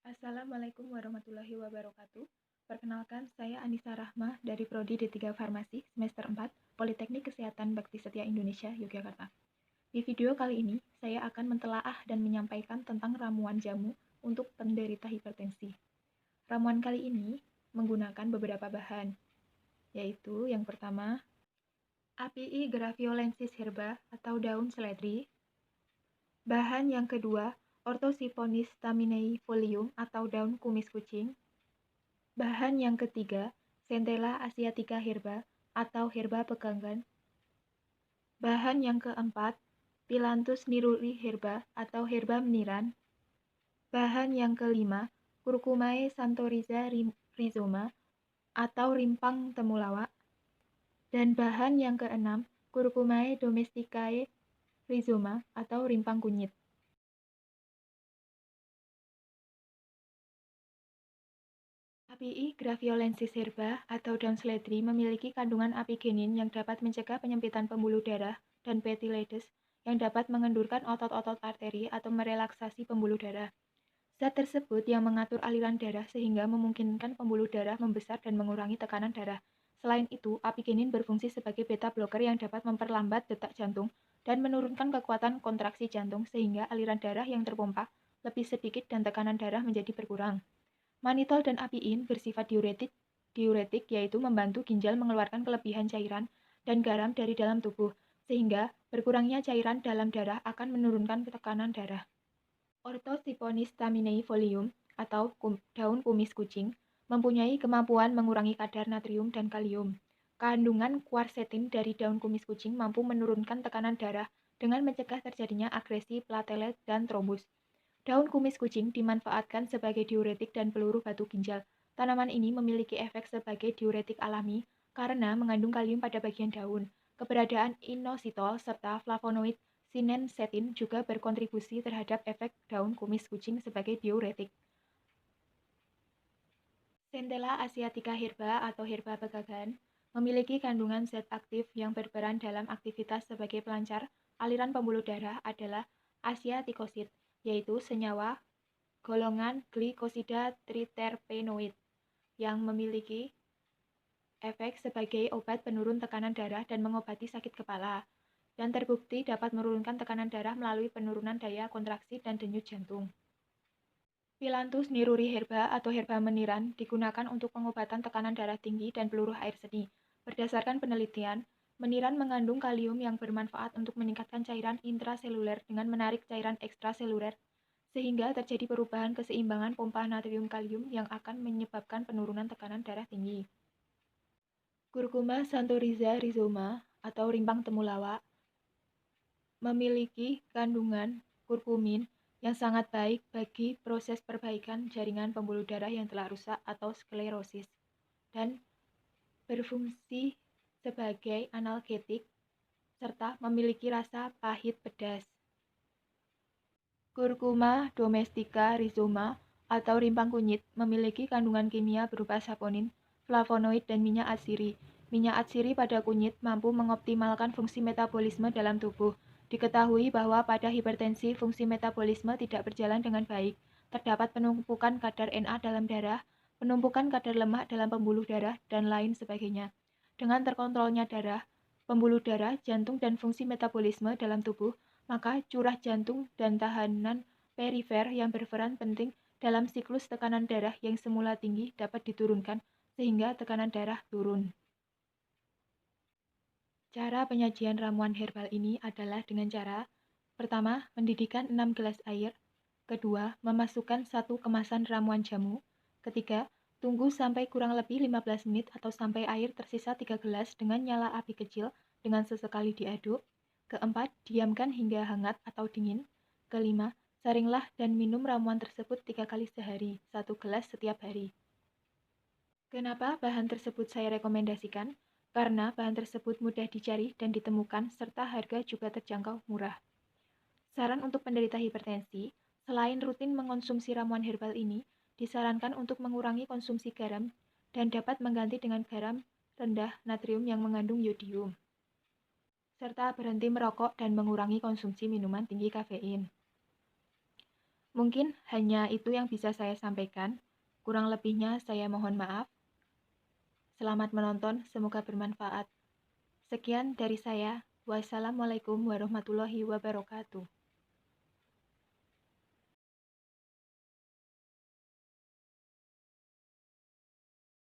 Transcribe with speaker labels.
Speaker 1: Assalamualaikum warahmatullahi wabarakatuh. Perkenalkan, saya Anissa Rahma dari Prodi D3 Farmasi semester 4, Politeknik Kesehatan Bakti Setia Indonesia, Yogyakarta. Di video kali ini, saya akan mentelaah dan menyampaikan tentang ramuan jamu untuk penderita hipertensi. Ramuan kali ini menggunakan beberapa bahan, yaitu yang pertama, Apii graviolensis herba atau daun seledri. Bahan yang kedua, Orthosiphonis staminei folium atau daun kumis kucing. Bahan yang ketiga, Centella asiatica herba atau herba pegangan. Bahan yang keempat, Phyllanthus niruri herba atau herba meniran. Bahan yang kelima, Curcumae santoriza rhizoma atau rimpang temulawak. Dan bahan yang keenam, Curcumae domesticae rhizoma atau rimpang kunyit. Apii graviolensis herba atau daun seledri memiliki kandungan apigenin yang dapat mencegah penyempitan pembuluh darah dan petylides yang dapat mengendurkan otot-otot arteri atau merelaksasi pembuluh darah. Zat tersebut yang mengatur aliran darah sehingga memungkinkan pembuluh darah membesar dan mengurangi tekanan darah. Selain itu, apigenin berfungsi sebagai beta blocker yang dapat memperlambat detak jantung dan menurunkan kekuatan kontraksi jantung sehingga aliran darah yang terpompa lebih sedikit dan tekanan darah menjadi berkurang. Manitol dan apiin bersifat diuretik yaitu membantu ginjal mengeluarkan kelebihan cairan dan garam dari dalam tubuh, sehingga berkurangnya cairan dalam darah akan menurunkan tekanan darah. Orthosiphonis staminei folium atau daun kumis kucing mempunyai kemampuan mengurangi kadar natrium dan kalium. Kandungan quercetin dari daun kumis kucing mampu menurunkan tekanan darah dengan mencegah terjadinya agresi platelet dan trombus. Daun kumis kucing dimanfaatkan sebagai diuretik dan peluru batu ginjal. Tanaman ini memiliki efek sebagai diuretik alami karena mengandung kalium pada bagian daun. Keberadaan inositol serta flavonoid sinensetin juga berkontribusi terhadap efek daun kumis kucing sebagai diuretik. Centella asiatica herba atau herba pegagan memiliki kandungan zat aktif yang berperan dalam aktivitas sebagai pelancar aliran pembuluh darah adalah asiatikosid, yaitu senyawa golongan glikosida triterpenoid yang memiliki efek sebagai obat penurun tekanan darah dan mengobati sakit kepala, dan terbukti dapat menurunkan tekanan darah melalui penurunan daya kontraksi dan denyut jantung. Phyllanthus niruri herba atau herba meniran digunakan untuk pengobatan tekanan darah tinggi dan peluruh air seni. Berdasarkan penelitian, meniran mengandung kalium yang bermanfaat untuk meningkatkan cairan intraseluler dengan menarik cairan ekstraseluler, sehingga terjadi perubahan keseimbangan pompa natrium kalium yang akan menyebabkan penurunan tekanan darah tinggi. Curcuma santoriza rhizoma atau rimpang temulawak memiliki kandungan kurkumin yang sangat baik bagi proses perbaikan jaringan pembuluh darah yang telah rusak atau sklerosis dan berfungsi sebagai analgetik serta memiliki rasa pahit pedas. Curcuma domestica rhizoma atau rimpang kunyit memiliki kandungan kimia berupa saponin, flavonoid, dan minyak atsiri. Minyak atsiri pada kunyit mampu mengoptimalkan fungsi metabolisme dalam tubuh. Diketahui bahwa pada hipertensi fungsi metabolisme tidak berjalan dengan baik. Terdapat penumpukan kadar Na dalam darah, penumpukan kadar lemak dalam pembuluh darah, dan lain sebagainya. Dengan terkontrolnya darah, pembuluh darah, jantung, dan fungsi metabolisme dalam tubuh, maka curah jantung dan tahanan perifer yang berperan penting dalam siklus tekanan darah yang semula tinggi dapat diturunkan sehingga tekanan darah turun. Cara penyajian ramuan herbal ini adalah dengan cara pertama, mendidihkan 6 gelas air. Kedua, memasukkan 1 kemasan ramuan jamu. Ketiga, tunggu sampai kurang lebih 15 menit atau sampai air tersisa 3 gelas dengan nyala api kecil dengan sesekali diaduk. Keempat, diamkan hingga hangat atau dingin. Kelima, saringlah dan minum ramuan tersebut 3 kali sehari, 1 gelas setiap hari. Kenapa bahan tersebut saya rekomendasikan? Karena bahan tersebut mudah dicari dan ditemukan serta harga juga terjangkau murah. Saran untuk penderita hipertensi, selain rutin mengonsumsi ramuan herbal ini, disarankan untuk mengurangi konsumsi garam dan dapat mengganti dengan garam rendah natrium yang mengandung yodium, serta berhenti merokok dan mengurangi konsumsi minuman tinggi kafein. Mungkin hanya itu yang bisa saya sampaikan. Kurang lebihnya saya mohon maaf. Selamat menonton, semoga bermanfaat. Sekian dari saya. Wassalamualaikum warahmatullahi wabarakatuh.